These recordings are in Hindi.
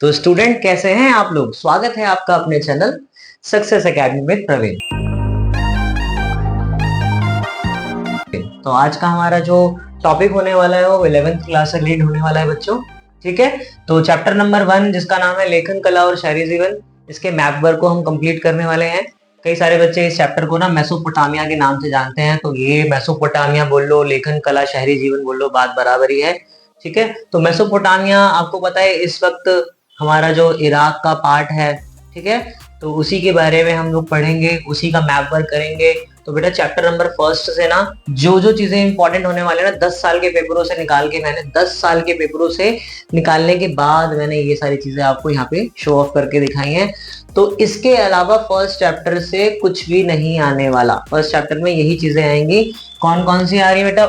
तो स्टूडेंट कैसे हैं आप लोग। स्वागत है आपका अपने चैनल सक्सेस एकेडमी में प्रवीण। तो आज का हमारा जो टॉपिक होने वाला है वो 11th क्लास से रिलेटेड होने वाला है बच्चों। ठीक है, तो चैप्टर नंबर 1 जिसका नाम है लेखन कला और शहरी जीवन, इसके मैप वर्क को हम कंप्लीट करने वाले हैं। कई सारे बच्चे इस चैप्टर को ना मेसोपोटामिया के नाम से जानते हैं, तो ये मेसोपोटामिया बोल लो, लेखन कला शहरी जीवन बोल लो, बात बराबर ही है। ठीक है, तो मेसोपोटामिया आपको पता है इस वक्त हमारा जो इराक का पार्ट है। ठीक है, तो उसी के बारे में हम लोग पढ़ेंगे, उसी का मैप वर्क करेंगे। तो बेटा चैप्टर नंबर 1 से ना जो जो चीजें इंपॉर्टेंट होने वाले ना 10 साल के पेपरों से निकाल के मैंने 10 साल के पेपरों से निकालने के बाद मैंने ये सारी चीजें आपको यहाँ पे शो ऑफ करके दिखाई हैं। तो इसके अलावा फर्स्ट चैप्टर से कुछ भी नहीं आने वाला। फर्स्ट चैप्टर में यही चीजें आएंगी। कौन कौन सी आ रही है बेटा?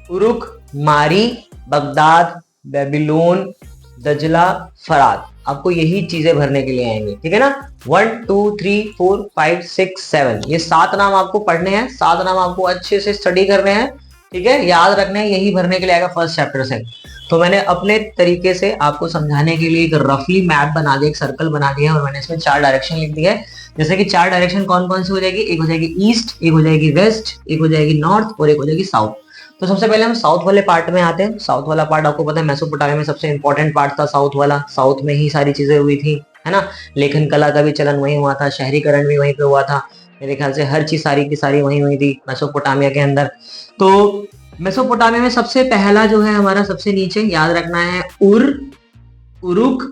उरुक, मारी, बगदाद, बेबीलोन, दजला, फरात। आपको यही चीजें भरने के लिए आएंगे। ठीक है ना। 1 2 3 4 5 6 7 ये 7 नाम आपको पढ़ने हैं, 7 नाम आपको अच्छे से स्टडी करने हैं। ठीक है, याद रखना है, यही भरने के लिए आएगा फर्स्ट चैप्टर से। तो मैंने अपने तरीके से आपको समझाने के लिए एक रफली मैप बना दिया, एक सर्कल बना दिया और मैंने इसमें 4 डायरेक्शन लिख दिया है। जैसे कि 4 डायरेक्शन कौन कौन सी हो जाएगी? एक हो जाएगी ईस्ट, एक हो जाएगी वेस्ट, एक हो जाएगी नॉर्थ और एक हो जाएगी साउथ। तो सबसे पहले हम साउथ वाले पार्ट में आते हैं। साउथ वाला पार्ट आपको पता है मेसोपोटामिया में सबसे इंपॉर्टेंट पार्ट था साउथ वाला। साउथ में ही सारी चीजें हुई थी, है ना। लेखन कला का भी चलन वहीं हुआ था, शहरीकरण भी वहीं पे हुआ था। मेरे ख्याल से हर चीज सारी की सारी वहीं हुई थी मेसोपोटामिया के अंदर। तो मेसोपोटामिया में सबसे पहला जो है हमारा सबसे नीचे याद रखना है उरुक,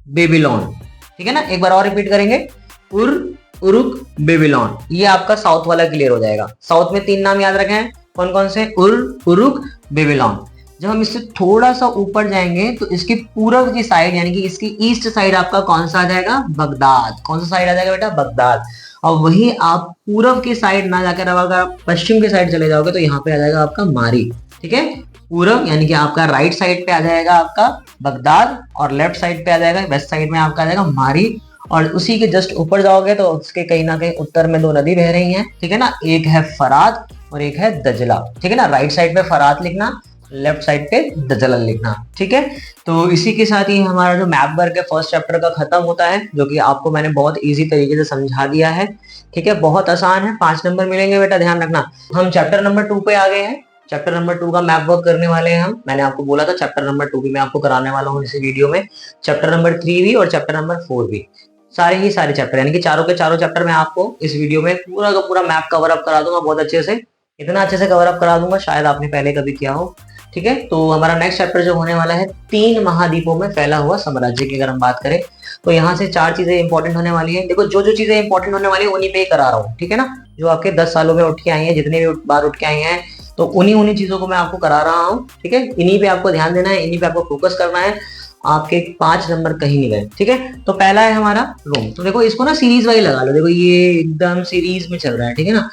बेबीलोन। ठीक है ना, एक बार और रिपीट करेंगे, उरुक, बेबीलोन। ये आपका साउथ वाला क्लियर हो जाएगा। साउथ में 3 नाम याद रखे हैं, कौन कौन से? Uruk, Babylon. जब हम इससे थोड़ा सा ऊपर जाएंगे तो इसकी पूर्व की साइड यानी कि इसकी ईस्ट साइड आपका कौन सा आ जाएगा? बगदाद। कौन सा साइड आ जाएगा बेटा? बगदाद। और वही आप पूर्व की साइड ना जाकर अगर पश्चिम की साइड चले जाओगे तो यहाँ पे आ जाएगा आपका मारी। ठीक है, पूर्व यानी कि आपका राइट साइड पे आ जाएगा आपका बगदाद और लेफ्ट साइड पे आ जाएगा, वेस्ट साइड में आपका आ जाएगा मारी। और उसी के जस्ट ऊपर जाओगे तो उसके कहीं ना कहीं उत्तर में 2 नदी बह रही हैं। ठीक है ना, एक है फरात और एक है दजला। ठीक है ना, राइट साइड पे फरात लिखना, लेफ्ट साइड पे दजला लिखना। ठीक है, तो इसी के साथ ही हमारा जो मैप वर्क है फर्स्ट चैप्टर का खत्म होता है, जो कि आपको मैंने बहुत इजी तरीके से समझा दिया है। ठीक है, बहुत आसान है, 5 नंबर मिलेंगे बेटा, ध्यान रखना। हम चैप्टर नंबर 2 पे आ गए हैं। चैप्टर नंबर 2 का मैप वर्क करने वाले हैं हम। मैंने आपको बोला था चैप्टर नंबर 2 भी मैं आपको कराने वाला हूँ इसी वीडियो में। चैप्टर नंबर 3 भी और चैप्टर नंबर 4 भी, सारे ही सारे चैप्टर यानी कि चारों के चारों चैप्टर में आपको इस वीडियो में पूरा का पूरा मैप कवर अप करा दूंगा बहुत अच्छे से। इतना अच्छे से कवर अप करा दूंगा शायद आपने पहले कभी किया हो। ठीक है, तो हमारा नेक्स्ट चैप्टर जो होने वाला है 3 महाद्वीपों में फैला हुआ साम्राज्य की अगर हम बात करें तो यहाँ से 4 चीजें इंपॉर्टेंट होने वाली है। देखो जो जो चीजें इंपॉर्टेंट होने वाली है उन्हीं पे ही करा रहा हूँ। ठीक है ना, जो आपके 10 सालों में उठ के आई है, जितनी भी बार उठ के आई है, तो उन्हीं चीजों को मैं आपको करा रहा हूँ। ठीक है, इन्हीं पे आपको ध्यान देना है, इन्हीं पे आपको फोकस करना है। आपके 5 नंबर कहीं नहीं गए। ठीक है, तो पहला है हमारा रोम। तो देखो इसको ना सीरीज वाइज लगा लो। देखो ये एकदम सीरीज में चल रहा है। ठीक है ना,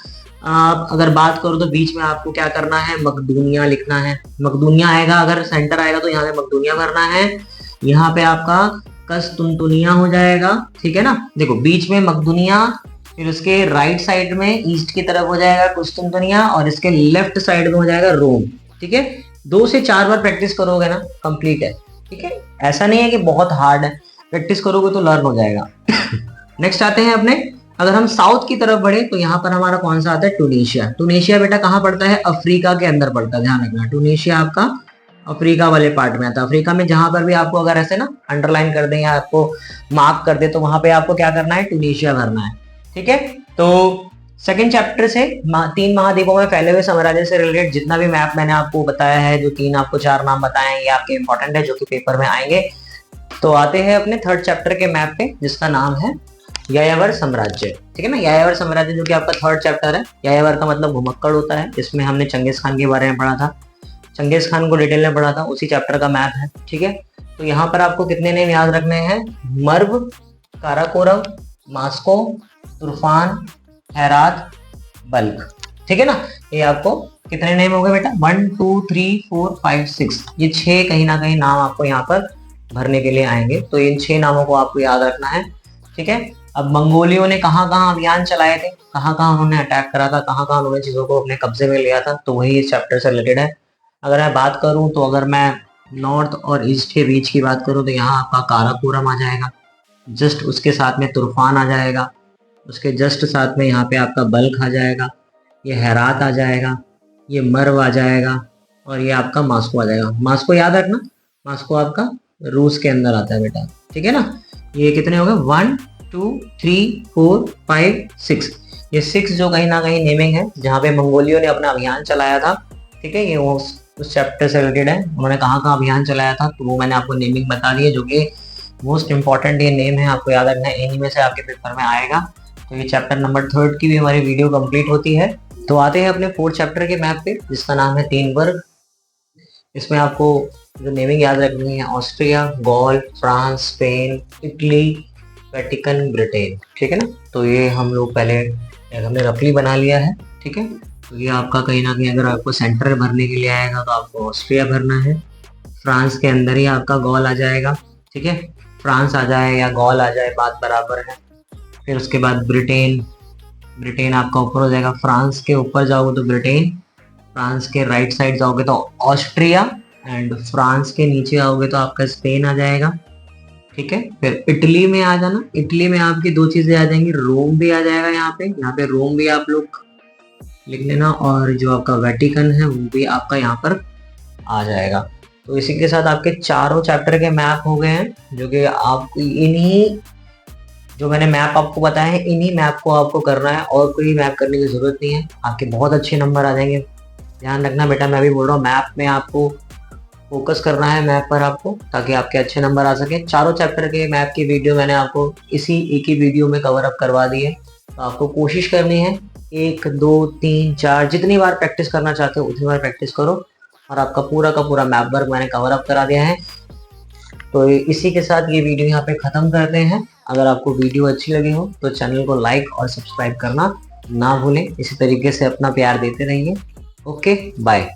आप अगर बात करो तो बीच में आपको क्या करना है? मकदूनिया लिखना है। मकदूनिया आएगा, अगर सेंटर आएगा तो यहाँ पे मकदूनिया भरना है। यहाँ पे आपका कस्तुनतुनिया हो जाएगा। ठीक है ना, देखो बीच में मकदूनिया, फिर उसके राइट साइड में ईस्ट की तरफ हो जाएगा कुस्तुनतुनिया और इसके लेफ्ट साइड में हो जाएगा रोम। ठीक है, 2 से 4 बार प्रैक्टिस करोगे ना कंप्लीट है। ठीक है, ऐसा नहीं है कि बहुत हार्ड है, प्रैक्टिस करोगे तो लर्न हो जाएगा। नेक्स्ट आते हैं अपने, अगर हम साउथ की तरफ बढ़े तो यहाँ पर हमारा कौन सा आता है? टूनीशिया। टूनीशिया बेटा कहाँ पड़ता है? अफ्रीका के अंदर पड़ता है, ध्यान रखना। टूनीशिया आपका अफ्रीका वाले पार्ट में आता है। अफ्रीका में जहां पर भी आपको अगर ऐसे ना अंडरलाइन कर दें या आपको मार्क कर दे तो वहां पे आपको क्या करना है? टूनीशिया भरना है। ठीक है, तो सेकेंड चैप्टर से 3 महाद्वीपों में फैले हुए साम्राज्य से रिलेटेड जितना भी मैप मैंने आपको बताया है, जो 3 आपको 4 नाम बताए हैं, ये आपके इंपॉर्टेंट है जो कि पेपर में आएंगे। तो आते हैं अपने थर्ड चैप्टर के मैप पे जिसका नाम है यायावर साम्राज्य। ठीक है ना, यायावर साम्राज्य जो कि आपका थर्ड चैप्टर है। यायावर का मतलब घुमक्कड़ होता है। इसमें हमने चंगेज खान के बारे में पढ़ा था, चंगेज खान को डिटेल में पढ़ा था, उसी चैप्टर का मैप है। ठीक है, तो यहाँ पर आपको कितने नेम याद रखने हैं? Merv, Karakoram, Moscow, तुर्फान, हैरात, Balkh. ठीक है ना, ये आपको कितने नेम हो गए बेटा? 1 2 3 4 5 6, ये 6 कहीं ना कहीं नाम आपको यहाँ पर भरने के लिए आएंगे। तो इन 6 नामों को आपको याद रखना है। ठीक है, अब मंगोलियों ने कहाँ कहाँ अभियान चलाए थे, कहाँ कहाँ उन्होंने अटैक करा था, कहाँ उन्होंने चीजों को अपने कब्जे में लिया था, तो वही इस चैप्टर से रिलेटेड है। अगर मैं बात करूं तो अगर मैं नॉर्थ और ईस्ट के बीच की बात करूँ तो यहाँ आपका काराकोरम आ जाएगा, जस्ट उसके साथ में तुर्फान आ जाएगा, उसके जस्ट साथ में यहाँ पे आपका बल्ख आ जाएगा, ये हेरात आ जाएगा, ये मर्व आ जाएगा और ये आपका मास्को आ जाएगा। मास्को याद रखना, मास्को आपका रूस के अंदर आता है बेटा, ठीक है ना। ये कितने हो गए 1 2 3 4 5 6, ये 6 जो कहीं ना कहीं नेमिंग है जहाँ पे मंगोलियों ने अपना अभियान चलाया था, ठीक है। ये उस चैप्टर से रिलेटेड है, उन्होंने कहाँ कहाँ अभियान चलाया था तो वो मैंने आपको नेमिंग बता दी है, जो कि मोस्ट इंपॉर्टेंट ये नेम है, आपको याद रखना है, इन्हीं में से आपके पेपर में आएगा। तो ये चैप्टर नंबर 3 की भी हमारी वीडियो कंप्लीट होती है। तो आते हैं अपने 4th चैप्टर के मैप पे, जिसका नाम है 3 वर्ग। इसमें आपको जो नेमिंग याद रखनी है, Austria, Gaul, France, Spain, Italy, Vatican, Britain, ठीक है ना। तो ये हम लोग पहले हमने रफली बना लिया है, ठीक है। तो ये आपका कहीं ना कहीं अगर आपको सेंटर भरने के लिए आएगा तो आपको ऑस्ट्रिया भरना है, फ्रांस के अंदर ही आपका गॉल आ जाएगा, ठीक है। फ्रांस आ जाए या गॉल आ जाए बात बराबर है। फिर उसके बाद ब्रिटेन, ब्रिटेन आपका ऊपर हो जाएगा, फ्रांस के ऊपर जाओगे तो ब्रिटेन, फ्रांस के राइट साइड जाओगे तो ऑस्ट्रिया, एंड फ्रांस के नीचे आओगे तो आपका स्पेन आ जाएगा, ठीक है। फिर इटली में आ जाना, इटली में आपकी 2 चीजें आ जाएंगी, रोम भी आ जाएगा, यहाँ पे रोम भी आप लोग लिख लेना, और जो आपका वेटिकन है वो भी आपका यहाँ पर आ जाएगा। तो इसी के साथ आपके चारों चैप्टर के मैप हो गए हैं, जो कि आप इन्हीं जो मैंने मैप आपको बताया है इन्हीं मैप को आपको करना है, और कोई मैप करने की जरूरत नहीं है, आपके बहुत अच्छे नंबर आ जाएंगे। ध्यान रखना बेटा, मैं भी बोल रहा हूँ मैप में आपको फोकस करना है, मैप पर आपको, ताकि आपके अच्छे नंबर आ सके। चारों चैप्टर के मैप की वीडियो मैंने आपको इसी एक ही वीडियो में कवर अप करवा दी है। तो आपको कोशिश करनी है 1 2 3 4 जितनी बार प्रैक्टिस करना चाहते हो उतनी बार प्रैक्टिस करो, और आपका पूरा का पूरा मैप वर्क मैंने कवर अप करा दिया है। तो इसी के साथ ये वीडियो यहाँ पे ख़त्म करते हैं। अगर आपको वीडियो अच्छी लगी हो तो चैनल को लाइक और सब्सक्राइब करना ना भूलें। इसी तरीके से अपना प्यार देते रहिए। Okay, bye.